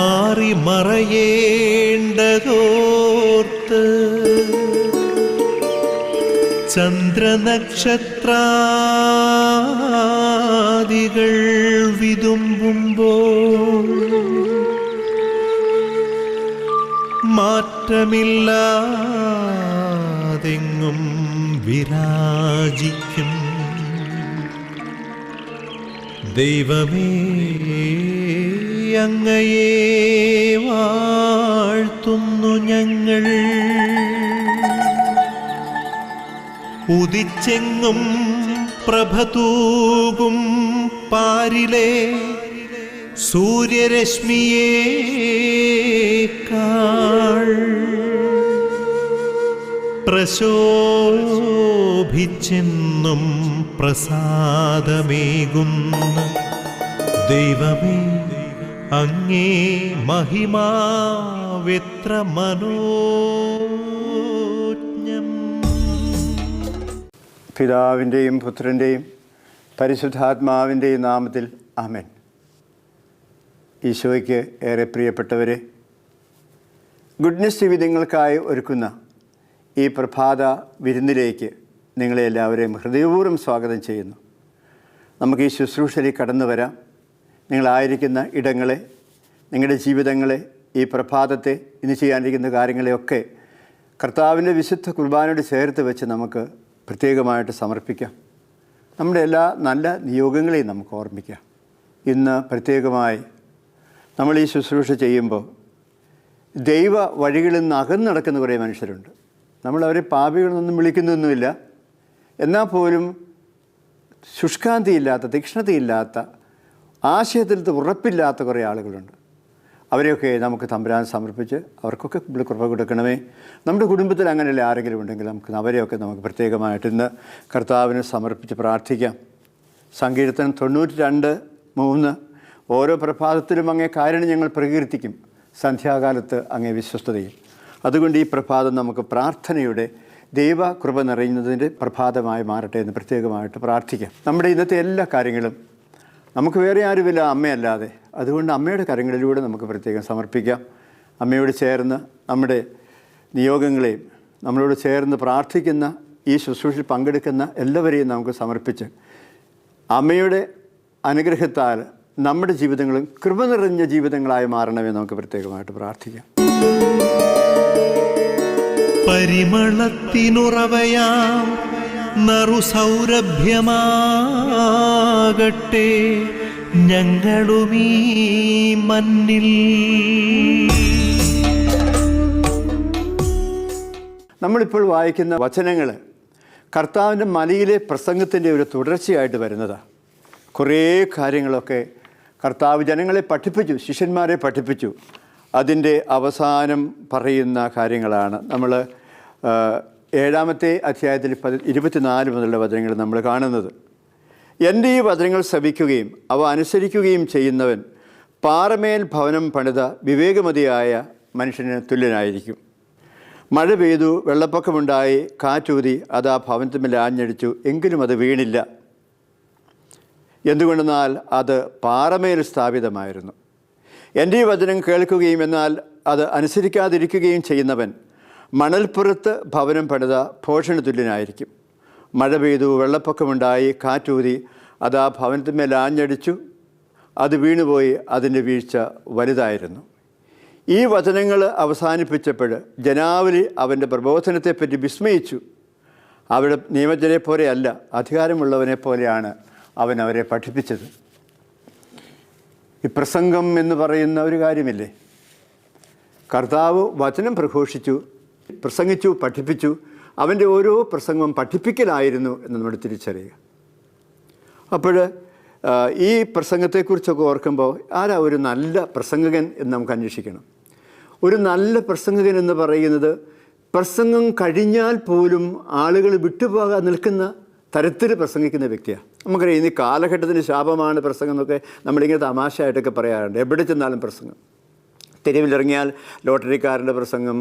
മാറി മറയേണ്ടതോർത്ത് ചന്ദ്രനക്ഷത്രാദികൾ വിതുമ്പുമ്പോൾ മാറ്റമില്ലാതെങ്ങും വിരാജിക്കും ദൈവമേ, അങ്ങയെ വാഴ്ത്തുന്നു ഞങ്ങൾ. ഉദിച്ചെങ്ങും പ്രഭതൂകും പാരിലെ സൂര്യരശ്മിയേക്കാൾ പ്രശോഭിച്ചെന്നും പ്രസാദമേകുന്ന ദൈവമേ, അങ്ങേ മഹിമാവെത്ര മനോജ്ഞം. പിതാവിൻ്റെയും പുത്രൻ്റെയും പരിശുദ്ധാത്മാവിൻ്റെയും നാമത്തിൽ ആമേൻ. ഈശോയ്ക്ക് ഏറെ പ്രിയപ്പെട്ടവരെ, ഗുഡ്നസ് ടി വി നിങ്ങൾക്കായി ഒരുക്കുന്ന ഈ പ്രഭാത വിരുന്നിലേക്ക് നിങ്ങളെ എല്ലാവരെയും ഹൃദയപൂർവ്വം സ്വാഗതം ചെയ്യുന്നു. നമുക്ക് ഈ ശുശ്രൂഷയിലേക്ക് കടന്നു വരാം. നിങ്ങളായിരിക്കുന്ന ഇടങ്ങളെ, നിങ്ങളുടെ ജീവിതങ്ങളെ, ഈ പ്രഭാതത്തെ, ഇന്ന് ചെയ്യാനിരിക്കുന്ന കാര്യങ്ങളെയൊക്കെ കർത്താവിൻ്റെ വിശുദ്ധ കുർബാനയോട് ചേർത്ത് വെച്ച് നമുക്ക് പ്രത്യേകമായിട്ട് സമർപ്പിക്കാം. നമ്മുടെ എല്ലാ നല്ല നിയോഗങ്ങളെയും നമുക്ക് ഓർമ്മിക്കാം. ഇന്ന് പ്രത്യേകമായി നമ്മൾ ഈ ശുശ്രൂഷ ചെയ്യുമ്പോൾ ദൈവ വഴികളിൽ നിന്ന് അകന്നു നടക്കുന്ന കുറേ മനുഷ്യരുണ്ട്. നമ്മളവരെ പാപികളൊന്നും വിളിക്കുന്നൊന്നുമില്ല. എന്നാൽ പോലും ശുഷ്കാന്തിയില്ലാത്ത, തീക്ഷ്ണതയില്ലാത്ത, ആശയത്തിൽ ഉറപ്പില്ലാത്ത കുറേ ആളുകളുണ്ട്. അവരെയൊക്കെ നമുക്ക് തമ്പുരാൻ സമർപ്പിച്ച് അവർക്കൊക്കെ കൃപ കൊടുക്കണമേ. നമ്മുടെ കുടുംബത്തിൽ അങ്ങനെയല്ല ആരെങ്കിലും ഉണ്ടെങ്കിൽ അവരെയൊക്കെ നമുക്ക് പ്രത്യേകമായിട്ട് ഇന്ന് കർത്താവിന് സമർപ്പിച്ച് പ്രാർത്ഥിക്കാം. സങ്കീർത്തനം 92:3 ഓരോ പ്രഭാതത്തിലും അങ്ങേ കാരണം ഞങ്ങൾ പ്രകീർത്തിക്കും, സന്ധ്യാകാലത്ത് അങ്ങേ വിശ്വസ്തതയും. അതുകൊണ്ട് ഈ പ്രഭാതം നമുക്ക് പ്രാർത്ഥനയുടെ ദൈവ കൃപ നിറയുന്നതിൻ്റെ പ്രഭാതമായി മാറട്ടെ എന്ന് പ്രത്യേകമായിട്ട് പ്രാർത്ഥിക്കാം. നമ്മുടെ ഇന്നത്തെ എല്ലാ കാര്യങ്ങളും നമുക്ക് വേറെ ആരുമില്ല അമ്മയല്ലാതെ. അതുകൊണ്ട് അമ്മയുടെ കരങ്ങളിലൂടെ നമുക്ക് പ്രത്യേകം സമർപ്പിക്കാം. അമ്മയോട് ചേർന്ന് നമ്മുടെ നിയോഗങ്ങളെയും നമ്മളോട് ചേർന്ന് പ്രാർത്ഥിക്കുന്ന ഈ ശുശ്രൂഷയിൽ പങ്കെടുക്കുന്ന എല്ലാവരെയും നമുക്ക് സമർപ്പിച്ച് അമ്മയുടെ അനുഗ്രഹത്താൽ നമ്മുടെ ജീവിതങ്ങളും കൃപ നിറഞ്ഞ ജീവിതങ്ങളായി മാറണമെന്ന് നമുക്ക് പ്രത്യേകമായിട്ട് പ്രാർത്ഥിക്കാം. പരിമളത്തിനുറവയാം നറുസൗരഭ്യമാകട്ടെ ഞങ്ങളുമീ മണ്ണിൽ. നമ്മളിപ്പോൾ വായിക്കുന്ന വചനങ്ങൾ കർത്താവിൻ്റെ മലയിലെ പ്രസംഗത്തിൻ്റെ ഒരു തുടർച്ചയായിട്ട് വരുന്നതാണ്. കുറേ കാര്യങ്ങളൊക്കെ കർത്താവ് ജനങ്ങളെ പഠിപ്പിച്ചു, ശിഷ്യന്മാരെ പഠിപ്പിച്ചു. അതിൻ്റെ അവസാനം പറയുന്ന കാര്യങ്ങളാണ് നമ്മൾ 7-ാമത്തെ അധ്യായത്തിൽ 24 മുതലുള്ള വചനങ്ങൾ നമ്മൾ കാണുന്നത്. എൻ്റെ ഈ വചനങ്ങൾ ശ്രവിക്കുകയും അവ അനുസരിക്കുകയും ചെയ്യുന്നവൻ പാറമേൽ ഭവനം പണിത വിവേകമതിയായ മനുഷ്യന് തുല്യനായിരിക്കും. മഴ പെയ്തു, വെള്ളപ്പൊക്കമുണ്ടായി, കാറ്റൂതി, അത് ആ ഭവനത്തിന്മേൽ ആഞ്ഞടിച്ചു, എങ്കിലും അത് വീണില്ല. എന്തുകൊണ്ടെന്നാൽ അത് പാറമേൽ സ്ഥാപിതമായിരുന്നു. എൻ്റെ ഈ വചനം കേൾക്കുകയും എന്നാൽ അത് അനുസരിക്കാതിരിക്കുകയും ചെയ്യുന്നവൻ മണൽപ്പുറത്ത് ഭവനം പണിത ഭോഷന് തുല്യനായിരിക്കും. മഴ പെയ്തു, വെള്ളപ്പൊക്കമുണ്ടായി, കാറ്റൂതി, അത് ആ ഭവനത്തിന്മേൽ ആഞ്ഞടിച്ചു, അത് വീണുപോയി, അതിൻ്റെ വീഴ്ച വലുതായിരുന്നു. ഈ വചനങ്ങൾ അവസാനിപ്പിച്ചപ്പോൾ ജനാവലി അവൻ്റെ പ്രബോധനത്തെപ്പറ്റി വിസ്മയിച്ചു. അവരുടെ നിയമജ്ഞനെ പോലെയല്ല, അധികാരമുള്ളവനെ പോലെയാണ് അവൻ അവരെ പഠിപ്പിച്ചത്. ഈ പ്രസംഗം എന്ന് പറയുന്ന ഒരു കാര്യമില്ലേ? കർത്താവ് വചനം പ്രസംഗിച്ചു, പഠിപ്പിച്ചു. അവൻ്റെ ഓരോ പ്രസംഗവും പഠിപ്പിക്കലായിരുന്നു എന്ന് നമ്മൾ തിരിച്ചറിയുക. അപ്പോൾ ഈ പ്രസംഗത്തെക്കുറിച്ചൊക്കെ ഓർക്കുമ്പോൾ ആരാ ഒരു നല്ല പ്രസംഗകൻ എന്ന് നമുക്ക് അന്വേഷിക്കണം. ഒരു നല്ല പ്രസംഗകൻ എന്ന് പറയുന്നത് പ്രസംഗം കഴിഞ്ഞാൽ പോലും ആളുകൾ വിട്ടുപോകാൻ നിൽക്കുന്ന തരത്തിൽ പ്രസംഗിക്കുന്ന വ്യക്തിയാണ്. നമുക്കറിയാം, ഇന്ന് കാലഘട്ടത്തിൻ്റെ ശാപമാണ് പ്രസംഗം എന്നൊക്കെ നമ്മളിങ്ങനെ തമാശയായിട്ടൊക്കെ പറയാറുണ്ട്. എവിടെ ചെന്നാലും പ്രസംഗം. തെരുവിലിറങ്ങിയാൽ ലോട്ടറിക്കാരൻ്റെ പ്രസംഗം.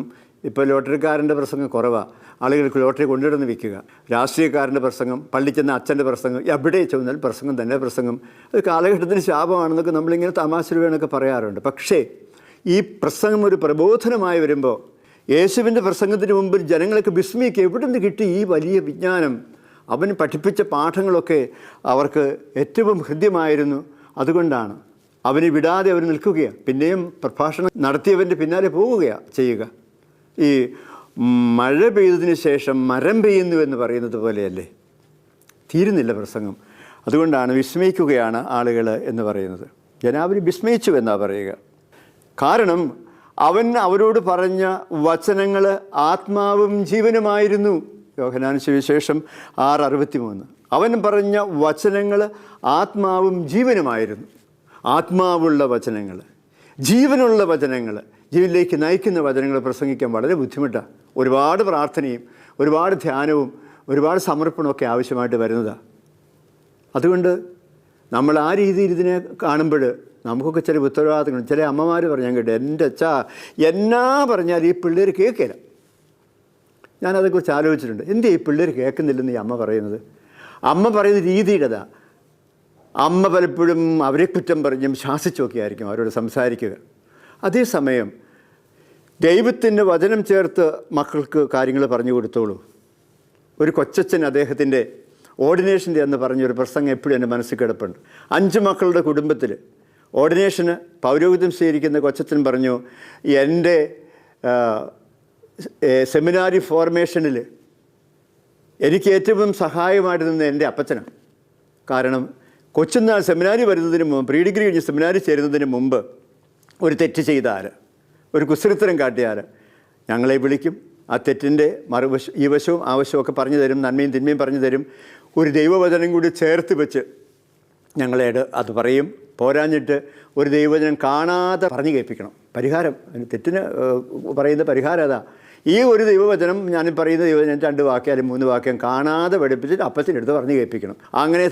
ഇപ്പോൾ ലോട്ടറിക്കാരൻ്റെ പ്രസംഗം കുറവാണ്, ആളുകൾക്ക് ലോട്ടറി കൊണ്ടിടുന്ന് വിൽക്കുക. രാഷ്ട്രീയക്കാരൻ്റെ പ്രസംഗം, പള്ളി ചെന്ന അച്ഛൻ്റെ പ്രസംഗം, എവിടെ ചെന്നാൽ പ്രസംഗം തന്നെ പ്രസംഗം. അത് കാലഘട്ടത്തിന് ശാപമാണെന്നൊക്കെ നമ്മളിങ്ങനെ തമാശ രൂപേണൊക്കെ പറയാറുണ്ട്. പക്ഷേ ഈ പ്രസംഗം ഒരു പ്രബോധനമായി വരുമ്പോൾ യേശുവിൻ്റെ പ്രസംഗത്തിന് മുമ്പിൽ ജനങ്ങൾക്ക് വിസ്മയിക്കുക, എവിടെ നിന്ന് കിട്ടി ഈ വലിയ വിജ്ഞാനം? അവൻ പഠിപ്പിച്ച പാഠങ്ങളൊക്കെ അവർക്ക് ഏറ്റവും ഹൃദ്യമായിരുന്നു. അതുകൊണ്ടാണ് അവനെ വിടാതെ അവർ നിൽക്കുകയാണ്. പിന്നെയും പ്രഭാഷണം നടത്തിയവൻ്റെ പിന്നാലെ പോവുകയാണ് ചെയ്യുക. ഈ മഴ പെയ്തതിന് ശേഷം മരം പെയ്യുന്നു എന്ന് പറയുന്നത് പോലെയല്ലേ, തീരുന്നില്ല പ്രസംഗം. അതുകൊണ്ടാണ് വിസ്മയിക്കുകയാണ് ആളുകൾ എന്ന് പറയുന്നത്. ജനാവലി വിസ്മയിച്ചു എന്നാണ് പറയുക. കാരണം അവൻ അവരോട് പറഞ്ഞ വചനങ്ങൾ ആത്മാവും ജീവനുമായിരുന്നു. യോഹന്നാൻ സുവിശേഷം 6:63. അവൻ പറഞ്ഞ വചനങ്ങൾ ആത്മാവും ജീവനുമായിരുന്നു. ആത്മാവുള്ള വചനങ്ങൾ, ജീവനുള്ള വചനങ്ങൾ, ജീവനിലേക്ക് നയിക്കുന്ന വചനങ്ങൾ പ്രസംഗിക്കാൻ വളരെ ബുദ്ധിമുട്ടാണ്. ഒരുപാട് പ്രാർത്ഥനയും ഒരുപാട് ധ്യാനവും ഒരുപാട് സമർപ്പണമൊക്കെ ആവശ്യമായിട്ട് വരുന്നതാണ്. അതുകൊണ്ട് നമ്മൾ ആ രീതിയിൽ ഇതിനെ കാണുമ്പോൾ നമുക്കൊക്കെ ചില ഉത്തരവാദിത്തങ്ങൾ. ചില അമ്മമാർ പറഞ്ഞാൽ കേട്ടോ, എൻ്റെ അച്ഛാ എന്നാ പറഞ്ഞാൽ ഈ പിള്ളേർ കേൾക്കില്ല. ഞാനതേക്കുറിച്ച് ആലോചിച്ചിട്ടുണ്ട്. എന്തേ ഈ പിള്ളേർ കേൾക്കുന്നില്ലെന്ന് ഈ അമ്മ പറയുന്നത്? അമ്മ പറയുന്ന രീതിയുടേതാ. അമ്മ പലപ്പോഴും അവരെ കുറ്റം പറഞ്ഞും ശാസിച്ചൊക്കെ ആയിരിക്കും അവരോട് സംസാരിക്കുക. അതേസമയം ദൈവത്തിൻ്റെ വചനം ചേർത്ത് മക്കൾക്ക് കാര്യങ്ങൾ പറഞ്ഞു കൊടുത്തോളൂ. ഒരു കൊച്ചച്ഛൻ അദ്ദേഹത്തിൻ്റെ ഓർഡിനേഷൻ്റെ എന്ന് പറഞ്ഞൊരു പ്രസംഗം എപ്പോഴും എൻ്റെ മനസ്സിൽ കിടപ്പുണ്ട്. 5 മക്കളുടെ കുടുംബത്തിൽ ഓർഡിനേഷന് പൗരോഹിത്യം സ്വീകരിക്കുന്ന കൊച്ചച്ഛൻ പറഞ്ഞു, എൻ്റെ സെമിനാരി ഫോർമേഷനിൽ എനിക്ക് ഏറ്റവും സഹായമായിട്ട് നിന്ന് എൻ്റെ അപ്പച്ചനാണ്. കാരണം കൊച്ചുനാൾ സെമിനാരി വരുന്നതിന് മുമ്പ്, പ്രീ ഡിഗ്രി കഴിഞ്ഞ് സെമിനാരി ചേരുന്നതിന് മുമ്പ് ഒരു തെറ്റ് ചെയ്താൽ, ഒരു കുസൃത്തരം കാട്ടിയാൽ ഞങ്ങളെ വിളിക്കും. ആ തെറ്റിൻ്റെ മറുവശം, ഈ വശവും ആ വശവും ഒക്കെ പറഞ്ഞു തരും, നന്മയും തിന്മയും പറഞ്ഞു തരും. ഒരു ദൈവവചനം കൂടി ചേർത്ത് വെച്ച് ഞങ്ങളോട് അത് പറയും. പോരാഞ്ഞിട്ട് ഒരു ദൈവവചനം കാണാതെ പറഞ്ഞു കേൾപ്പിക്കണം. പരിഹാരം, തെറ്റിന് പറയുന്ന പരിഹാരം അതാ. ഈ ഒരു ദൈവവചനം, ഞാൻ പറയുന്ന ദൈവവചനം 2 വാക്യം അല്ലെങ്കിൽ 3 വാക്യം കാണാതെ പഠിപ്പിച്ചിട്ട് അപ്പത്തിനെടുത്ത് പറഞ്ഞു കേൾപ്പിക്കണം. അങ്ങനെ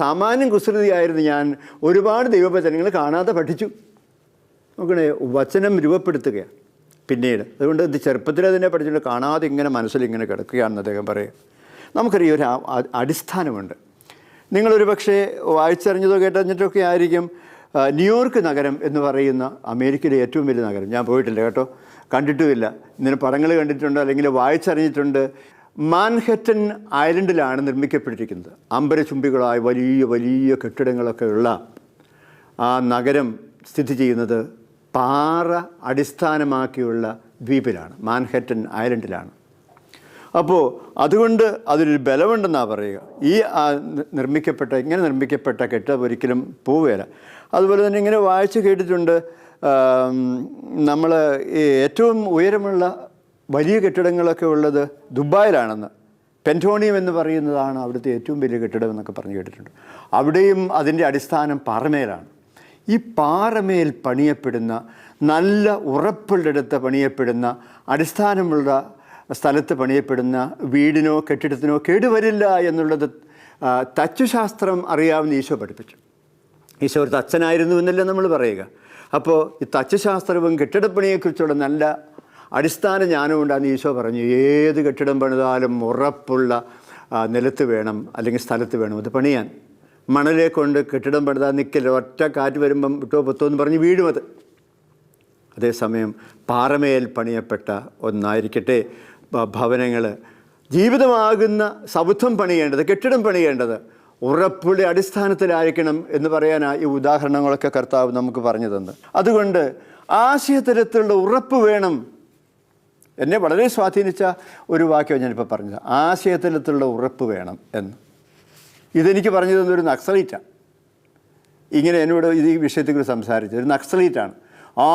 സാമാന്യം കുസൃതിയായിരുന്നു ഞാൻ. ഒരുപാട് ദൈവവചനങ്ങൾ കാണാതെ പഠിച്ചു. നോക്കണേ, വചനം രൂപപ്പെടുത്തുകയാണ് പിന്നീട്. അതുകൊണ്ട് ഇത് ചെറുപ്പത്തിൽ തന്നെ പഠിച്ചിട്ട് കാണാതെ ഇങ്ങനെ മനസ്സിലിങ്ങനെ കിടക്കുകയാണെന്ന് അദ്ദേഹം പറയും. നമുക്കറിയാം ഒരു അടിസ്ഥാനമുണ്ട്. നിങ്ങളൊരു പക്ഷേ വായിച്ചറിഞ്ഞതോ കേട്ടറിഞ്ഞിട്ടൊക്കെ ആയിരിക്കും ന്യൂയോർക്ക് നഗരം എന്ന് പറയുന്ന അമേരിക്കയിലെ ഏറ്റവും വലിയ നഗരം. ഞാൻ പോയിട്ടില്ല കേട്ടോ, കണ്ടിട്ടുമില്ല. ഇതിന് പടങ്ങൾ കണ്ടിട്ടുണ്ട് അല്ലെങ്കിൽ വായിച്ചറിഞ്ഞിട്ടുണ്ട്. മാൻഹറ്റൻ ഐലൻഡിലാണ് നിർമ്മിക്കപ്പെട്ടിരിക്കുന്നത്. അമ്പരചുംബികളായ വലിയ വലിയ കെട്ടിടങ്ങളൊക്കെ ഉള്ള ആ നഗരം സ്ഥിതി ചെയ്യുന്നത് പാറ അടിസ്ഥാനമാക്കിയുള്ള ദ്വീപിലാണ്, മാൻഹറ്റൻ ഐലൻഡിലാണ്. അപ്പോൾ അതുകൊണ്ട് അതിലൊരു ബലമുണ്ടെന്നാണ് പറയുക. ഈ ഇങ്ങനെ നിർമ്മിക്കപ്പെട്ട കെട്ടിടം ഒരിക്കലും പോവുകയില്ല. അതുപോലെ തന്നെ ഇങ്ങനെ വായിച്ച് കേട്ടിട്ടുണ്ട്, നമ്മൾ ഏറ്റവും ഉയരമുള്ള വലിയ കെട്ടിടങ്ങളൊക്കെ ഉള്ളത് ദുബായിലാണെന്ന്. പെൻറ്റോണിയം എന്ന് പറയുന്നതാണ് അവിടുത്തെ ഏറ്റവും വലിയ കെട്ടിടം എന്നൊക്കെ പറഞ്ഞു കേട്ടിട്ടുണ്ട്. അവിടെയും അതിൻ്റെ അടിസ്ഥാനം പാറമേലാണ്. ഈ പാറമേൽ പണിയപ്പെടുന്ന, നല്ല ഉറപ്പുള്ളിടത്ത് പണിയപ്പെടുന്ന, അടിസ്ഥാനമുള്ള സ്ഥലത്ത് പണിയപ്പെടുന്ന വീടിനോ കെട്ടിടത്തിനോ കേടുവരില്ല എന്നുള്ളത് തച്ചുശാസ്ത്രം അറിയാവുന്ന ഈശോ പഠിപ്പിച്ചു. ഈശോ ഒരു തച്ചനായിരുന്നു എന്നല്ല നമ്മൾ പറയുക. അപ്പോൾ ഈ തച്ചുശാസ്ത്രവും കെട്ടിടപ്പണിയെക്കുറിച്ചുള്ള നല്ല അടിസ്ഥാന ജ്ഞാനം ഉണ്ടാകുന്ന ഈശോ പറഞ്ഞു, ഏത് കെട്ടിടം പണിതാലും ഉറപ്പുള്ള നിലത്ത് വേണം അല്ലെങ്കിൽ സ്ഥലത്ത് വേണം അത് പണിയാൻ. മണലെ കൊണ്ട് കെട്ടിടം പണിതാൽ നിൽക്കില്ല, ഒറ്റ കാറ്റ് വരുമ്പം വിട്ടോ പൊത്തോ എന്ന് പറഞ്ഞ് വീഴും അത്. അതേസമയം പാറമേൽ പണിയപ്പെട്ട ഒന്നായിരിക്കട്ടെ ഭവനങ്ങൾ. ജീവിതമാകുന്ന സൗധം പണിയേണ്ടത്, കെട്ടിടം പണിയേണ്ടത് ഉറപ്പുള്ള അടിസ്ഥാനത്തിലായിരിക്കണം എന്ന് പറയാനാണ് ഈ ഉദാഹരണങ്ങളൊക്കെ കർത്താവ് നമുക്ക് പറഞ്ഞു തന്നത്. അതുകൊണ്ട് ആശയതലത്തിലുള്ള ഉറപ്പ് വേണം. എന്നെ വളരെ സ്വാധീനിച്ച ഒരു വാക്യം ഞാനിപ്പോൾ പറഞ്ഞത്, ആശയതലത്തിലുള്ള ഉറപ്പ് വേണം എന്ന്. ഇതെനിക്ക് പറഞ്ഞു തന്നൊരു നക്സലൈറ്റാണ്. ഇങ്ങനെ എന്നോട് ഈ വിഷയത്തെക്കുറിച്ച് സംസാരിച്ചത് ഒരു നക്സലൈറ്റാണ്.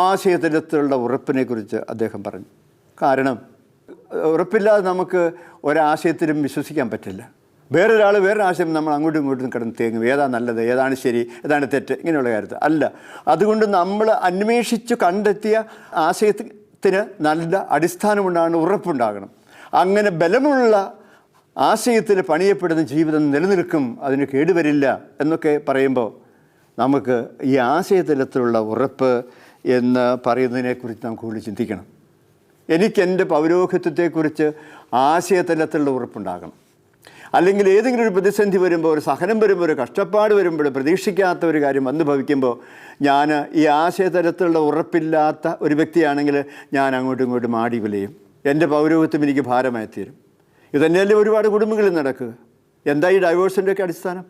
ആശയതലത്തിലുള്ള ഉറപ്പിനെക്കുറിച്ച് അദ്ദേഹം പറഞ്ഞു. കാരണം ഉറപ്പില്ലാതെ നമുക്ക് ഒരാശയത്തിലും വിശ്വസിക്കാൻ പറ്റില്ല. വേറൊരു ആശയം നമ്മൾ അങ്ങോട്ടും ഇങ്ങോട്ടും കിടന്ന് തേങ്ങും. ഏതാണ് നല്ലത്, ഏതാണ് ശരി, ഏതാണ് തെറ്റ്, ഇങ്ങനെയുള്ള കാര്യത്തിൽ അല്ല. അതുകൊണ്ട് നമ്മൾ അന്വേഷിച്ച് കണ്ടെത്തിയ ആശയത്തിന് നല്ല അടിസ്ഥാനമുണ്ടാകണം, ഉറപ്പുണ്ടാകണം. അങ്ങനെ ബലമുള്ള ആശയത്തിൽ പണിയപ്പെടുന്ന ജീവിതം നിലനിൽക്കും, അതിന് കേടുവരില്ല എന്നൊക്കെ പറയുമ്പോൾ നമുക്ക് ഈ ആശയതലത്തിലുള്ള ഉറപ്പ് എന്ന് പറയുന്നതിനെക്കുറിച്ച് നമുക്ക് കൂടുതൽ ചിന്തിക്കണം. എനിക്ക് എൻ്റെ പൗരോഹിത്യത്തെക്കുറിച്ച് ആശയതലത്തിലുള്ള ഉറപ്പുണ്ടാകണം. അല്ലെങ്കിൽ ഏതെങ്കിലും ഒരു പ്രതിസന്ധി വരുമ്പോൾ, ഒരു സഹനം വരുമ്പോൾ, ഒരു കഷ്ടപ്പാട് വരുമ്പോൾ, പ്രതീക്ഷിക്കാത്ത ഒരു കാര്യം വന്നു ഭവിക്കുമ്പോൾ ഞാൻ ഈ ആശയതലത്തിലുള്ള ഉറപ്പില്ലാത്ത ഒരു വ്യക്തിയാണെങ്കിൽ ഞാൻ അങ്ങോട്ടും ഇങ്ങോട്ടും ആടി വിലയും, എൻ്റെ പൗരോഹിത്വം എനിക്ക് ഭാരമായി തീരും. ഇതന്നെയല്ലേ ഒരുപാട് കുടുംബങ്ങളിൽ നടക്കുക. എന്താ ഈ ഡൈവേഴ്സിൻ്റെയൊക്കെ അടിസ്ഥാനം?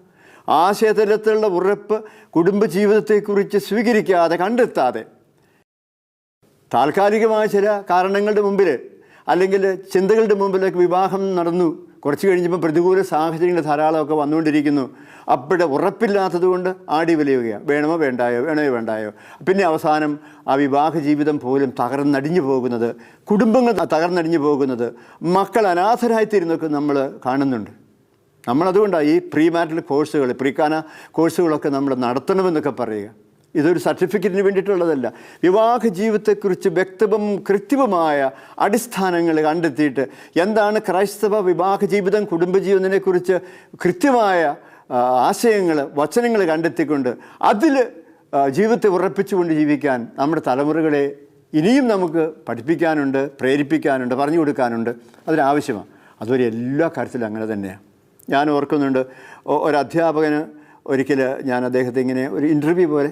ആശയതലത്തിലുള്ള ഉറപ്പ് കുടുംബജീവിതത്തെക്കുറിച്ച് സ്വീകരിക്കാതെ, കണ്ടെത്താതെ, താൽക്കാലികമായ ചില കാരണങ്ങളുടെ മുമ്പിൽ അല്ലെങ്കിൽ ചിന്തകളുടെ മുമ്പിലേക്ക് വിവാഹം നടന്നു, കുറച്ച് കഴിഞ്ഞപ്പോൾ പ്രതികൂല സാഹചര്യങ്ങൾ ധാരാളമൊക്കെ വന്നുകൊണ്ടിരിക്കുന്നു. അപ്പോഴേ ഉറപ്പില്ലാത്തത് കൊണ്ട് ആടി വിലയുകയാണ്, വേണമോ വേണ്ടായോ, വേണമോ വേണ്ടായോ. പിന്നെ അവസാനം ആ വിവാഹ ജീവിതം പോലും തകർന്നടിഞ്ഞു പോകുന്നത്, കുടുംബങ്ങൾ തകർന്നടിഞ്ഞു പോകുന്നത്, മക്കൾ അനാഥരായിത്തീരുന്നതൊക്കെ നമ്മൾ കാണുന്നുണ്ട്. നമ്മളതുകൊണ്ടാണ് ഈ പ്രീ മാരിറ്റൽ കോഴ്സുകൾ, പ്രീകാന കോഴ്സുകളൊക്കെ നമ്മൾ നടത്തണമെന്നൊക്കെ പറയുക. ഇതൊരു സർട്ടിഫിക്കറ്റിന് വേണ്ടിയിട്ടുള്ളതല്ല. വിവാഹ ജീവിതത്തെക്കുറിച്ച് വ്യക്തവും കൃത്യവുമായ അടിസ്ഥാനങ്ങൾ കണ്ടെത്തിയിട്ട് എന്താണ് ക്രൈസ്തവ വിവാഹ ജീവിതം, കുടുംബജീവിതത്തിനെക്കുറിച്ച് കൃത്യമായ ആശയങ്ങൾ, വചനങ്ങൾ കണ്ടെത്തിക്കൊണ്ട് അതിൽ ജീവിതത്തെ ഉറപ്പിച്ചുകൊണ്ട് ജീവിക്കാൻ നമ്മുടെ തലമുറകളെ ഇനിയും നമുക്ക് പഠിപ്പിക്കാനുണ്ട്, പ്രേരിപ്പിക്കാനുണ്ട്, പറഞ്ഞു കൊടുക്കാനുണ്ട്. അതിനാവശ്യമാണ്. അതുവരെ എല്ലാ കാര്യത്തിലും അങ്ങനെ തന്നെയാണ്. ഞാൻ ഓർക്കുന്നുണ്ട്, ഒരു അധ്യാപകന് ഒരിക്കൽ ഞാൻ അദ്ദേഹത്തെ ഇങ്ങനെ ഒരു ഇൻ്റർവ്യൂ പോലെ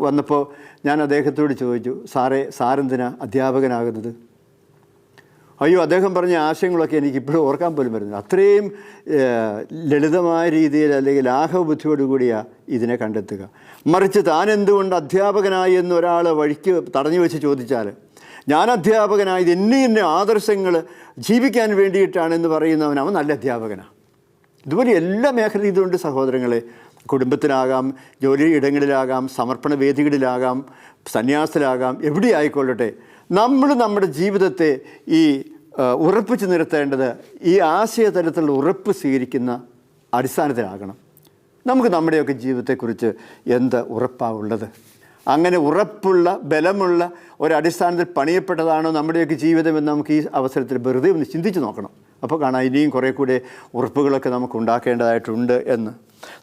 വന്നപ്പോൾ ഞാൻ അദ്ദേഹത്തോട് ചോദിച്ചു, സാറെന്തിനാ അധ്യാപകനാകുന്നത്? അയ്യോ, അദ്ദേഹം പറഞ്ഞ ആശയങ്ങളൊക്കെ എനിക്കിപ്പോഴും ഓർക്കാൻ പോലും വരുന്നത്. അത്രയും ലളിതമായ രീതിയിൽ അല്ലെങ്കിൽ ലാഘവ ബുദ്ധിയോടുകൂടിയാണ് ഇതിനെ കണ്ടെത്തുക. മറിച്ച് താൻ എന്തുകൊണ്ട് അധ്യാപകനായി എന്ന് ഒരാൾ വഴിക്ക് തടഞ്ഞു വെച്ച് ചോദിച്ചാൽ, ഞാൻ അധ്യാപകനായത് ഇന്ന ആദർശങ്ങൾ ജീവിക്കാൻ വേണ്ടിയിട്ടാണെന്ന് പറയുന്നവൻ അവൻ നല്ല അധ്യാപകനാണ്. ഇതുപോലെ എല്ലാ മേഖലയും ഇതുകൊണ്ട് സഹോദരങ്ങളെ. കുടുംബത്തിലാകാം, ജോലി ഇടങ്ങളിലാകാം, സമർപ്പണ വേദികളിലാകാം, സന്യാസത്തിലാകാം, എവിടെ ആയിക്കൊള്ളട്ടെ, നമ്മൾ നമ്മുടെ ജീവിതത്തെ ഈ ഉറപ്പിച്ച് നിർത്തേണ്ടത് ഈ ആശയതലത്തിലുള്ള ഉറപ്പ് സ്വീകരിക്കുന്ന അടിസ്ഥാനത്തിലാകണം. നമുക്ക് നമ്മുടെയൊക്കെ ജീവിതത്തെക്കുറിച്ച് എന്ത് ഉറപ്പാണുള്ളത്? അങ്ങനെ ഉറപ്പുള്ള, ബലമുള്ള ഒരടിസ്ഥാനത്തിൽ പണിയപ്പെട്ടതാണോ നമ്മുടെയൊക്കെ ജീവിതമെന്ന് നമുക്ക് ഈ അവസരത്തിൽ വെറുതെ ഒന്ന് ചിന്തിച്ച് നോക്കണം. അപ്പോൾ കാണാം ഇനിയും കുറേ കൂടെ ഉറപ്പുകളൊക്കെ നമുക്ക് ഉണ്ടാക്കേണ്ടതായിട്ടുണ്ട് എന്ന്.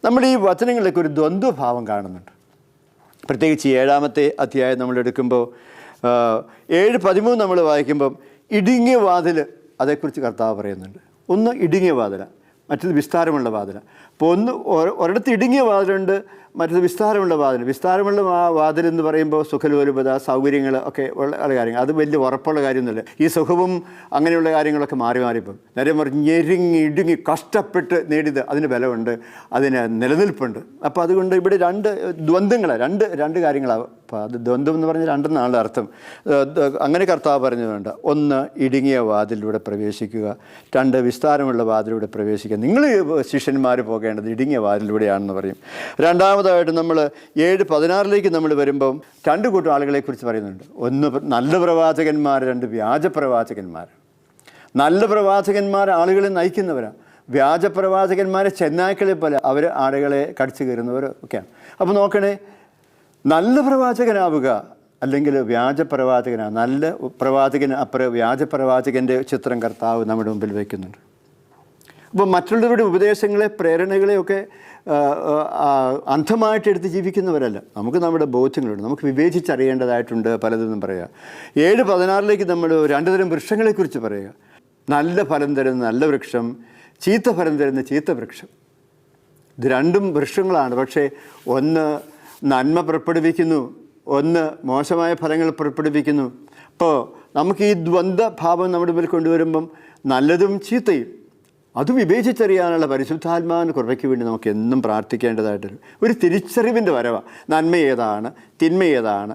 നമ്മൾ ഈ വചനങ്ങളിലൊക്കെ ഒരു ദ്വന്ദ്വഭാവം കാണുന്നുണ്ട്. പ്രത്യേകിച്ച് 7-ാമത്തെ അധ്യായം നമ്മൾ എടുക്കുമ്പോൾ 7:13 നമ്മൾ വായിക്കുമ്പം ഇടുങ്ങിയ വാതിൽ, അതേക്കുറിച്ച് കർത്താവ് പറയുന്നുണ്ട്. ഒന്ന് ഇടുങ്ങിയ വാതിലാണ്, മറ്റത് വിസ്താരമുള്ള വാതിലാണ്. അപ്പോൾ ഒരിടത്ത് ഇടുങ്ങിയ വാതിലുണ്ട്, മറ്റത് വിസ്താരമുള്ള വാതിൽ. വിസ്താരമുള്ള വാതിൽ എന്ന് പറയുമ്പോൾ സുഖലോലുപത, സൗകര്യങ്ങൾ ഒക്കെ ഉള്ള കാര്യങ്ങൾ, അത് വലിയ ഉറപ്പുള്ള കാര്യമൊന്നുമില്ല. ഈ സുഖവും അങ്ങനെയുള്ള കാര്യങ്ങളൊക്കെ മാറിപ്പോകും. നേരെ മറിച്ച് ഞെരുങ്ങി ഇടുങ്ങി കഷ്ടപ്പെട്ട് നേടിയത് അതിന് ബലമുണ്ട്, അതിന് നിലനിൽപ്പുണ്ട്. അപ്പോൾ അതുകൊണ്ട് ഇവിടെ രണ്ട് കാര്യങ്ങളാണ്. അപ്പോൾ അത് ദ്വന്ദ്വം എന്ന് പറഞ്ഞാൽ രണ്ടെന്നാണ് അർത്ഥം. അങ്ങനെ കർത്താവ് പറഞ്ഞതുകൊണ്ട്, ഒന്ന് ഇടുങ്ങിയ വാതിലൂടെ പ്രവേശിക്കുക, 2 വിസ്താരമുള്ള വാതിലൂടെ പ്രവേശിക്കുക. നിങ്ങൾ ശിഷ്യന്മാർ പോകേണ്ടത് ഇടുങ്ങിയ വാതിലൂടെയാണെന്ന് പറയും. രണ്ടാമതായിട്ട് നമ്മൾ 7:16 നമ്മൾ വരുമ്പം 2 കൂട്ടം ആളുകളെക്കുറിച്ച് പറയുന്നുണ്ട്. ഒന്ന് നല്ല പ്രവാചകന്മാർ, 2 വ്യാജ പ്രവാചകന്മാർ. നല്ല പ്രവാചകന്മാർ ആളുകളെ നയിക്കുന്നവരാണ്. വ്യാജ പ്രവാചകന്മാരെ ചെന്നായ്ക്കളെ പോലെ അവർ ആളുകളെ കടിച്ചു കയറുന്നവർ ഒക്കെയാണ്. അപ്പോൾ നോക്കണേ, നല്ല പ്രവാചകനാവുക അല്ലെങ്കിൽ വ്യാജ പ്രവാചകനാണ്. നല്ല പ്രവാചകൻ അപ്പുറം വ്യാജ പ്രവാചകൻ്റെ ചിത്രം കർത്താവ് നമ്മുടെ മുമ്പിൽ വയ്ക്കുന്നുണ്ട്. അപ്പോൾ മറ്റുള്ളവരുടെ ഉപദേശങ്ങളെ, പ്രേരണകളെയൊക്കെ അന്ധമായിട്ട് എടുത്ത് ജീവിക്കുന്നവരല്ല. നമുക്ക് നമ്മുടെ ബോധ്യങ്ങളുണ്ട്, നമുക്ക് വിവേചിച്ചറിയേണ്ടതായിട്ടുണ്ട് പലതെന്നും പറയുക. 7:16 നമ്മൾ 2 തരം വൃക്ഷങ്ങളെക്കുറിച്ച് പറയുക. നല്ല ഫലം തരുന്ന നല്ല വൃക്ഷം, ചീത്ത ഫലം തരുന്ന ചീത്ത വൃക്ഷം. ഇത് 2 വൃക്ഷങ്ങളാണ്. പക്ഷേ ഒന്ന് നന്മ പുറപ്പെടുവിക്കുന്നു, ഒന്ന് മോശമായ ഫലങ്ങൾ പുറപ്പെടുവിക്കുന്നു. അപ്പോൾ നമുക്ക് ഈ ദ്വന്ദ്വഭാവം നമ്മുടെ മുമ്പിൽ കൊണ്ടുവരുമ്പം നല്ലതും ചീത്തയും അത് വിവേചിച്ചറിയാനുള്ള പരിശുദ്ധാത്മാവിന് കൃപയ്ക്ക് വേണ്ടി നമുക്ക് എന്നും പ്രാർത്ഥിക്കേണ്ടതായിട്ടൊരു ഒരു തിരിച്ചറിവിൻ്റെ വരവാണ്. നന്മ ഏതാണ്, തിന്മ ഏതാണ്,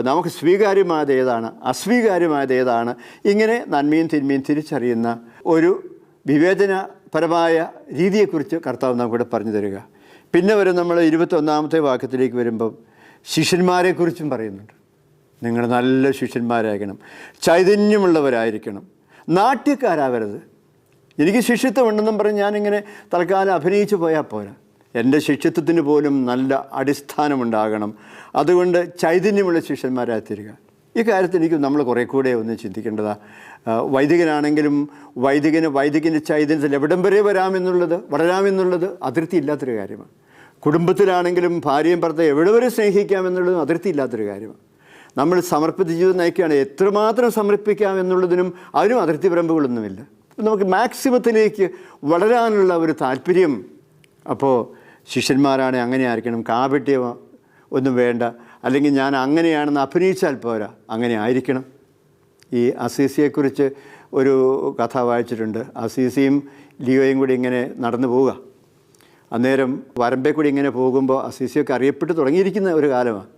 നമുക്ക് സ്വീകാര്യമായത് ഏതാണ്, അസ്വീകാര്യമായത് ഏതാണ്, ഇങ്ങനെ നന്മയും തിന്മയും തിരിച്ചറിയുന്ന ഒരു വിവേചനപരമായ രീതിയെക്കുറിച്ച് കർത്താവ് നമുക്കിവിടെ പറഞ്ഞു തരിക. പിന്നെ വരും നമ്മൾ 21-ാമത്തെ വാക്യത്തിലേക്ക് വരുമ്പം ശിഷ്യന്മാരെക്കുറിച്ചും പറയുന്നുണ്ട്. നിങ്ങൾ നല്ല ശിഷ്യന്മാരായിരിക്കണം, ചൈതന്യമുള്ളവരായിരിക്കണം, നാട്യക്കാരാവരുത്. എനിക്ക് ശിഷ്യത്വം ഉണ്ടെന്നും പറഞ്ഞ് ഞാനിങ്ങനെ തൽക്കാലം അഭിനയിച്ചു പോയാൽ പോരാ. എൻ്റെ ശിഷ്യത്വത്തിന് പോലും നല്ല അടിസ്ഥാനമുണ്ടാകണം. അതുകൊണ്ട് ചൈതന്യമുള്ള ശിഷ്യന്മാരായി തീരുക. ഈ കാര്യത്തിൽ എനിക്ക് നമ്മൾ കുറേ കൂടെ ഒന്ന് ചിന്തിക്കേണ്ടതാണ്. വൈദികനാണെങ്കിലും വൈദികൻ്റെ ചൈതന്യത്തിൽ എവിടം വരെ വളരാമെന്നുള്ളത് അതിർത്തി ഇല്ലാത്തൊരു കാര്യമാണ്. കുടുംബത്തിലാണെങ്കിലും ഭാര്യയും ഭർത്താവ് എവിടെ വരെ സ്നേഹിക്കാമെന്നുള്ളതും അതിർത്തി ഇല്ലാത്തൊരു കാര്യമാണ്. നമ്മൾ സമർപ്പിത ജീവിതം നയിക്കുകയാണ്, എത്രമാത്രം സമർപ്പിക്കാം എന്നുള്ളതിനും അതിനും അതിർത്തി പറമ്പുകളൊന്നുമില്ല. നമുക്ക് മാക്സിമത്തിലേക്ക് വളരാനുള്ള ഒരു താല്പര്യം. അപ്പോൾ ശിഷ്യന്മാരാണ് അങ്ങനെ ആയിരിക്കണം, കാപട്യം ഒന്നും വേണ്ട, അല്ലെങ്കിൽ ഞാൻ അങ്ങനെയാണെന്ന് അഭിനയിച്ചാൽ പോരാ, അങ്ങനെ ആയിരിക്കണം. ഈ അസീസിയെക്കുറിച്ച് ഒരു കഥ വായിച്ചിട്ടുണ്ട്. അസീസിയും ലിയോയും കൂടി ഇങ്ങനെ നടന്നു പോവുക. അന്നേരം വരമ്പേ കൂടി ഇങ്ങനെ പോകുമ്പോൾ അസീസിയൊക്കെ അറിയപ്പെട്ട് തുടങ്ങിയിരിക്കുന്ന ഒരു കാലമാണ്.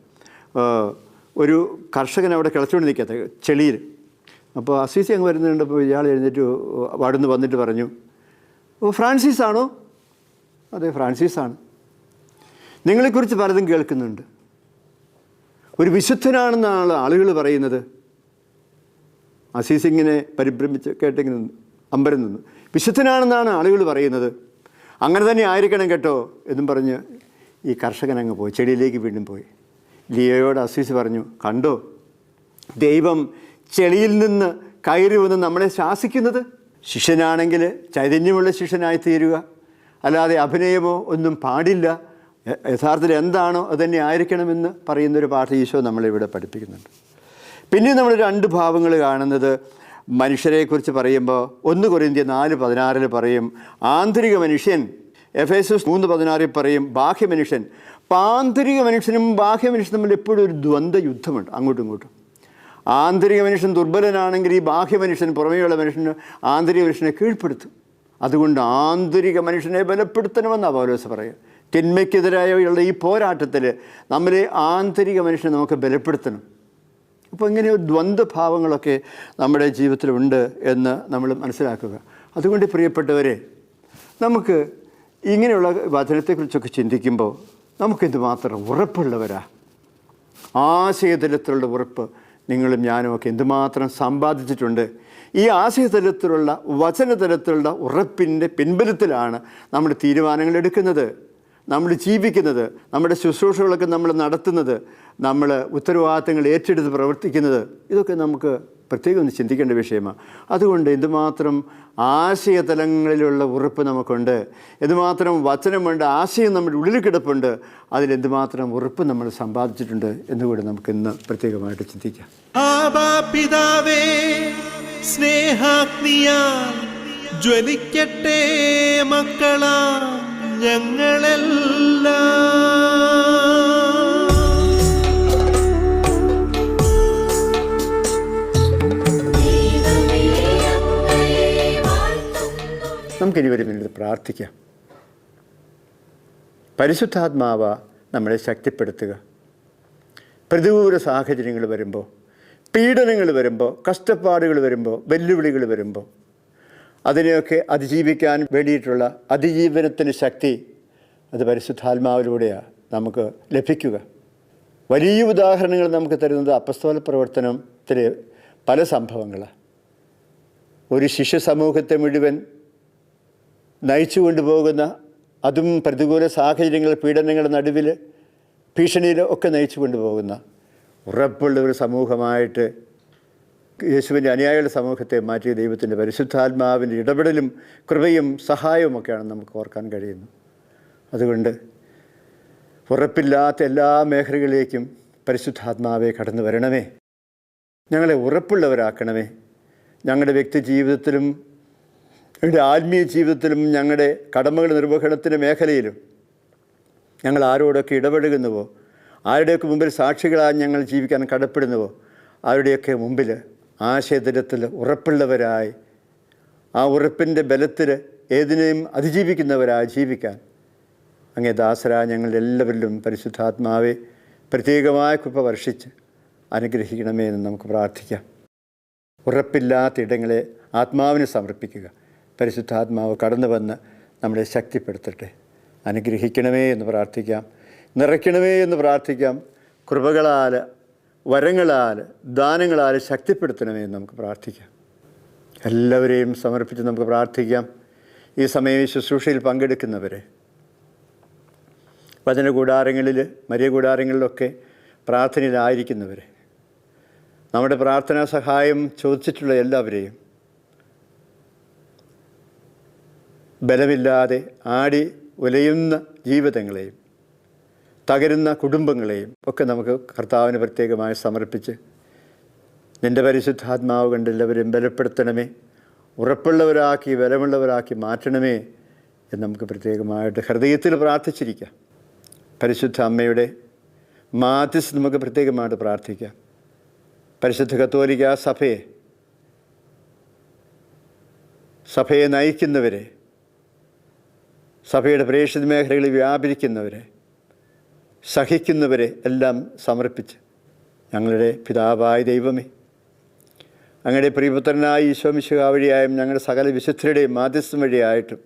ഒരു കർഷകൻ അവിടെ കിളച്ചുകൊണ്ട് നിൽക്കാത്ത ചെളിയിൽ. അപ്പോൾ അസീസി അങ്ങ് വരുന്നുണ്ട്. അപ്പോൾ ഇയാൾ എഴുന്നേറ്റ് അവിടുന്ന് വന്നിട്ട് പറഞ്ഞു, ഓ ഫ്രാൻസിസ് ആണോ? അതെ, ഫ്രാൻസിസാണ്. നിങ്ങളെക്കുറിച്ച് പലതും കേൾക്കുന്നുണ്ട്. ഒരു വിശുദ്ധനാണെന്നാണ് ആളുകൾ പറയുന്നത്. അസീസ് ഇങ്ങനെ പരിഭ്രമിച്ച് കേട്ടിങ്ങനെ അമ്പരം നിന്നു. വിശുദ്ധനാണെന്നാണ് ആളുകൾ പറയുന്നത്, അങ്ങനെ തന്നെ ആയിരിക്കണം കേട്ടോ എന്നും പറഞ്ഞ് ഈ കർഷകൻ അങ്ങ് പോയി, ചെടിയിലേക്ക് വീണ്ടും പോയി. ലിയോയോട് അസീസ് പറഞ്ഞു, കണ്ടോ ദൈവം ചെളിയിൽ നിന്ന് കയറി വന്ന് നമ്മളെ ശാസിക്കുന്നത്. ശിഷ്യനാണെങ്കിൽ ചൈതന്യമുള്ള ശിഷ്യനായി തീരുക, അല്ലാതെ അഭിനയമോ ഒന്നും പാടില്ല. യഥാർത്ഥത്തിൽ എന്താണോ അതുതന്നെ ആയിരിക്കണമെന്ന് പറയുന്നൊരു പാഠം ഈശോ നമ്മളിവിടെ പഠിപ്പിക്കുന്നുണ്ട്. പിന്നെ നമ്മൾ 2 ഭാവങ്ങൾ കാണുന്നത് മനുഷ്യരെക്കുറിച്ച് പറയുമ്പോൾ 1 കൊരിന്ത്യർ 4:16 പറയും ആന്തരിക മനുഷ്യൻ, എഫേസസ് 3:16 പറയും ബാഹ്യ മനുഷ്യൻ. അപ്പോൾ ആന്തരിക മനുഷ്യനും ബാഹ്യ മനുഷ്യനും തമ്മിൽ എപ്പോഴും ഒരു ദ്വന്ദ്വ യുദ്ധമുണ്ട്, അങ്ങോട്ടും ഇങ്ങോട്ടും. ആന്തരിക മനുഷ്യൻ ദുർബലനാണെങ്കിൽ ഈ ബാഹ്യ മനുഷ്യൻ, പുറമേയുള്ള മനുഷ്യന് ആന്തരിക മനുഷ്യനെ കീഴ്പ്പെടുത്തും. അതുകൊണ്ട് ആന്തരിക മനുഷ്യനെ ബലപ്പെടുത്തണമെന്നാണ് പൗലോസ് പറയുക. തിന്മയ്ക്കെതിരായുള്ള ഈ പോരാട്ടത്തിൽ നമ്മളെ ആന്തരിക മനുഷ്യനെ നമുക്ക് ബലപ്പെടുത്തണം. അപ്പോൾ ഇങ്ങനെ ദ്വന്ദ്ഭാവങ്ങളൊക്കെ നമ്മുടെ ജീവിതത്തിലുണ്ട് എന്ന് നമ്മൾ മനസ്സിലാക്കുക. അതുകൊണ്ട് പ്രിയപ്പെട്ടവരെ, നമുക്ക് ഇങ്ങനെയുള്ള വചനത്തെക്കുറിച്ചൊക്കെ ചിന്തിക്കുമ്പോൾ നമുക്കെന്തുമാത്രം ഉറപ്പുള്ളവരാ. ആശയതലത്തിലുള്ള ഉറപ്പ് നിങ്ങളും ഞാനും ഒക്കെ എന്തുമാത്രം സമ്പാദിച്ചിട്ടുണ്ട്. ഈ ആശയതലത്തിലുള്ള വചനതലത്തിലുള്ള ഉറപ്പിൻ്റെ പിൻബലത്തിലാണ് നമ്മൾ തീരുമാനങ്ങൾ എടുക്കുന്നത്, നമ്മൾ ജീവിക്കുന്നത്, നമ്മുടെ ശുശ്രൂഷകളൊക്കെ നമ്മൾ നടത്തുന്നത്, നമ്മൾ ഉത്തരവാദിത്തങ്ങൾ ഏറ്റെടുത്ത് പ്രവർത്തിക്കുന്നത്. ഇതൊക്കെ നമുക്ക് പ്രത്യേകം ഒന്ന് ചിന്തിക്കേണ്ട വിഷയമാണ്. അതുകൊണ്ട് എന്തുമാത്രം ആശയതലങ്ങളിലുള്ള ഉറപ്പ് നമുക്കുണ്ട്, എന്തുമാത്രം വചനമുണ്ട്, ആശയം നമ്മുടെ ഉള്ളിൽ കിടപ്പുണ്ട്, അതിലെന്തുമാത്രം ഉറപ്പ് നമ്മൾ സമ്പാദിച്ചിട്ടുണ്ട് എന്നുകൂടി നമുക്കിന്ന് പ്രത്യേകമായിട്ട് ചിന്തിക്കാം. ആബാ പിതാവേ, സ്നേഹാഗ്നിയാൽ ജ്വലിക്കട്ടെ മക്കളാ ഞങ്ങളെല്ലാം. നമുക്കിനി ഒരു മിനിറ്റ് പ്രാർത്ഥിക്കാം. പരിശുദ്ധാത്മാവ നമ്മളെ ശക്തിപ്പെടുത്തുക. പ്രതികൂല സാഹചര്യങ്ങൾ വരുമ്പോൾ, പീഡനങ്ങൾ വരുമ്പോൾ, കഷ്ടപ്പാടുകൾ വരുമ്പോൾ, വെല്ലുവിളികൾ വരുമ്പോൾ അതിനെയൊക്കെ അതിജീവിക്കാൻ വേണ്ടിയിട്ടുള്ള അതിജീവനത്തിന് ശക്തി അത് പരിശുദ്ധാത്മാവിലൂടെയാണ് നമുക്ക് ലഭിക്കുക. വലിയ ഉദാഹരണങ്ങൾ നമുക്ക് തരുന്നത് അപ്പസ്തോല പ്രവർത്തനത്തിലെ പല സംഭവങ്ങളാണ്. ഒരു ശിഷ്യ സമൂഹത്തെ മുഴുവൻ നയിച്ചു കൊണ്ടുപോകുന്ന, അതും പ്രതികൂല സാഹചര്യങ്ങൾ, പീഡനങ്ങളുടെ നടുവിൽ, ഭീഷണിയിൽ ഒക്കെ നയിച്ചു കൊണ്ടുപോകുന്ന ഉറപ്പുള്ള ഒരു സമൂഹമായിട്ട് യേശുവിൻ്റെ അനുയായികളുടെ സമൂഹത്തെ മാറ്റിയ ദൈവത്തിൻ്റെ പരിശുദ്ധാത്മാവിൻ്റെ ഇടപെടലും കൃപയും സഹായവും ഒക്കെയാണ് നമുക്ക് ഓർക്കാൻ കഴിയുന്നത്. അതുകൊണ്ട് ഉറപ്പില്ലാത്ത എല്ലാ മേഖലകളിലേക്കും പരിശുദ്ധാത്മാവെ കടന്നു വരണമേ, ഞങ്ങളെ ഉറപ്പുള്ളവരാക്കണമേ. ഞങ്ങളുടെ വ്യക്തി ജീവിതത്തിലും ഞങ്ങളുടെ ആത്മീയ ജീവിതത്തിലും ഞങ്ങളുടെ കടമകൾ നിർവഹണത്തിൻ്റെ മേഖലയിലും ഞങ്ങൾ ആരോടൊക്കെ ഇടപെടുന്നുവോ, ആരുടെയൊക്കെ മുമ്പിൽ സാക്ഷികളായി ഞങ്ങൾ ജീവിക്കാൻ കടപ്പെടുന്നുവോ, അവരുടെയൊക്കെ മുമ്പിൽ ആശയതലത്തിൽ ഉറപ്പുള്ളവരായി, ആ ഉറപ്പിൻ്റെ ബലത്തിൽ ഏതിനെയും അതിജീവിക്കുന്നവരായി ജീവിക്കാൻ അങ്ങേ ദാസരായ ഞങ്ങളെല്ലാവരിലും പരിശുദ്ധാത്മാവെ പ്രത്യേകമായ കൃപ വർഷിച്ച് അനുഗ്രഹിക്കണമേ എന്ന് നമുക്ക് പ്രാർത്ഥിക്കാം. ഉറപ്പില്ലാത്ത ഇടങ്ങളെ ആത്മാവിന് സമർപ്പിക്കുക. പരിശുദ്ധാത്മാവ് കടന്നു വന്ന് നമ്മളെ ശക്തിപ്പെടുത്തട്ടെ. അനുഗ്രഹിക്കണമേ എന്ന് പ്രാർത്ഥിക്കാം. നിറയ്ക്കണമേ എന്ന് പ്രാർത്ഥിക്കാം. കൃപകളാൽ, വരങ്ങളാൽ, ദാനങ്ങളാൽ ശക്തിപ്പെടുത്തണമേ എന്ന് നമുക്ക് പ്രാർത്ഥിക്കാം. എല്ലാവരെയും സമർപ്പിച്ച് നമുക്ക് പ്രാർത്ഥിക്കാം. ഈ സമയം ശുശ്രൂഷയിൽ പങ്കെടുക്കുന്നവരെ, വചനകൂടാരങ്ങളിൽ, മരിയ കൂടാരങ്ങളിലൊക്കെ പ്രാർത്ഥനയിലായിരിക്കുന്നവരെ, നമ്മുടെ പ്രാർത്ഥനാ സഹായം ചോദിച്ചിട്ടുള്ള എല്ലാവരെയും, ബലമില്ലാതെ ആടി ഉലയുന്ന ജീവിതങ്ങളെയും തകരുന്ന കുടുംബങ്ങളെയും ഒക്കെ നമുക്ക് കർത്താവിന് പ്രത്യേകമായി സമർപ്പിച്ച് നിൻ്റെ പരിശുദ്ധാത്മാവ് കൊണ്ട് എല്ലാവരെയും ബലപ്പെടുത്തണമേ, ഉറപ്പുള്ളവരാക്കി ബലമുള്ളവരാക്കി മാറ്റണമേ എന്ന് നമുക്ക് പ്രത്യേകമായിട്ട് ഹൃദയത്തിൽ പ്രാർത്ഥിച്ചിരിക്കാം. പരിശുദ്ധ അമ്മയുടെ മാധ്യസ്ഥം നമുക്ക് പ്രത്യേകമായിട്ട് പ്രാർത്ഥിക്കാം. പരിശുദ്ധ കത്തോലിക്ക സഭയെ നയിക്കുന്നവരെ, സഭയുടെ പ്രേക്ഷിത മേഖലകളിൽ വ്യാപരിക്കുന്നവരെ, സഹിക്കുന്നവരെ എല്ലാം സമർപ്പിച്ച് ഞങ്ങളുടെ പിതാവായ ദൈവമേ, അങ്ങയുടെ പ്രിയപുത്രനായ ഈശോ മിശിഹാ വഴിയായും ഞങ്ങളുടെ സകല വിശുദ്ധരുടെയും മാധ്യസ്ഥം വഴിയായിട്ടും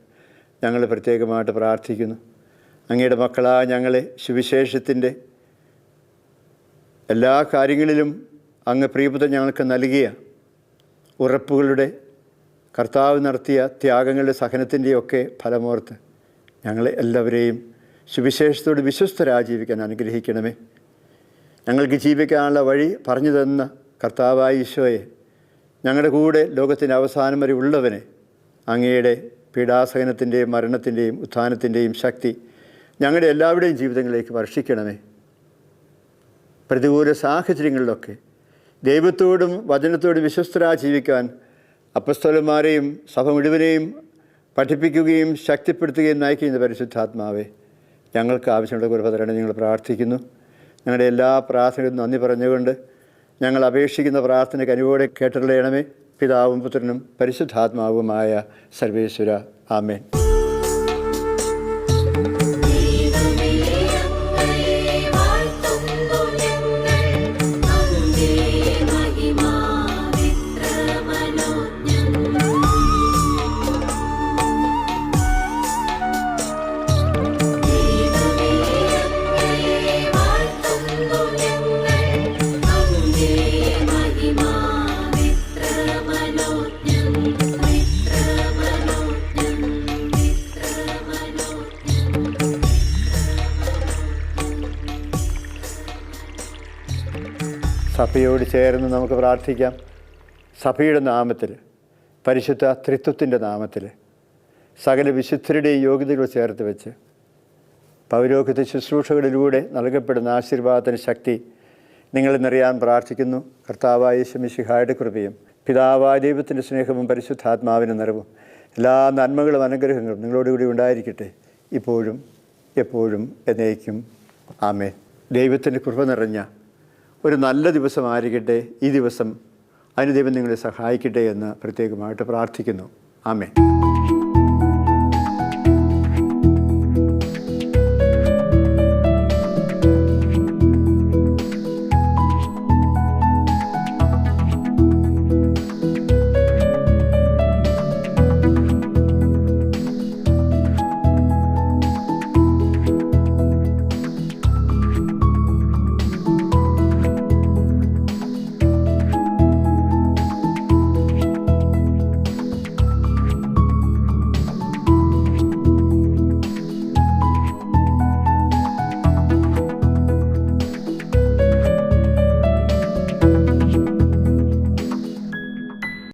ഞങ്ങൾ പ്രത്യേകമായിട്ട് പ്രാർത്ഥിക്കുന്നു. അങ്ങയുടെ മക്കളായ ഞങ്ങളെ സുവിശേഷത്തിൻ്റെ എല്ലാ കാര്യങ്ങളിലും അങ്ങ് പ്രിയപുത്രൻ ഞങ്ങൾക്ക് നൽകിയ ഉറപ്പുകളുടെ, കർത്താവ് നടത്തിയ ത്യാഗങ്ങളുടെ, സഹനത്തിൻ്റെയൊക്കെ ഫലമോർത്ത് ഞങ്ങളെ എല്ലാവരെയും സുവിശേഷത്തോട് വിശ്വസ്തരായി ജീവിക്കാൻ അനുഗ്രഹിക്കണമേ. ഞങ്ങൾക്ക് ജീവിക്കാനുള്ള വഴി പറഞ്ഞു തന്ന കർത്താവായ ഈശോയെ, ഞങ്ങളുടെ കൂടെ ലോകത്തിൻ്റെ അവസാനം വരെ ഉള്ളവനെ, അങ്ങയുടെ പീഡാസഹനത്തിൻ്റെയും മരണത്തിൻ്റെയും ഉത്ഥാനത്തിൻ്റെയും ശക്തി ഞങ്ങളുടെ എല്ലാവരുടെയും ജീവിതങ്ങളിലേക്ക് വർഷിക്കണമേ. പ്രതികൂല സാഹചര്യങ്ങളിലൊക്കെ ദൈവത്തോടും വചനത്തോടും വിശ്വസ്തരായി ജീവിക്കാൻ അപ്പസ്തലന്മാരെയും സഭ മുഴുവനെയും പഠിപ്പിക്കുകയും ശക്തിപ്പെടുത്തുകയും നയിക്കുന്ന പരിശുദ്ധാത്മാവെ, ഞങ്ങൾക്ക് ആവശ്യമുള്ള കൃപ തരണം ഞങ്ങൾ പ്രാർത്ഥിക്കുന്നു. ഞങ്ങളുടെ എല്ലാ പ്രാർത്ഥനകളും നന്ദി പറഞ്ഞുകൊണ്ട് ഞങ്ങൾ അപേക്ഷിക്കുന്ന പ്രാർത്ഥനയ്ക്ക് അനുവോടെ കേട്ടറിയണമേ. പിതാവും പുത്രനും പരിശുദ്ധാത്മാവുമായ സർവേശ്വര, ആമേൻ. സഭയോട് ചേർന്ന് നമുക്ക് പ്രാർത്ഥിക്കാം. സഭയുടെ നാമത്തിൽ, പരിശുദ്ധ ത്രിത്വത്തിൻ്റെ നാമത്തിൽ സകല വിശുദ്ധരുടെയും യോഗ്യതകൾ ചേർത്ത് വെച്ച് പൗരോഹിത്യ ശുശ്രൂഷകളിലൂടെ നൽകപ്പെടുന്ന ആശീർവാദത്തിന് ശക്തി നിങ്ങളെന്നറിയാൻ പ്രാർത്ഥിക്കുന്നു. കർത്താവായ യേശു മിശിഹായുടെ കൃപയും പിതാവായ ദൈവത്തിൻ്റെ സ്നേഹവും പരിശുദ്ധാത്മാവിൻ്റെ നിറവും എല്ലാ നന്മകളും അനുഗ്രഹങ്ങളും നിങ്ങളോടുകൂടി ഉണ്ടായിരിക്കട്ടെ, ഇപ്പോഴും എപ്പോഴും എന്നേക്കും. ആമേൻ. ദൈവത്തിൻ്റെ കൃപ നിറഞ്ഞ ഒരു നല്ല ദിവസമായിരിക്കട്ടെ ഈ ദിവസം. അതിന് ദൈവം നിങ്ങളെ സഹായിക്കട്ടെ എന്ന് പ്രത്യേകമായിട്ട് പ്രാർത്ഥിക്കുന്നു. ആമേൻ.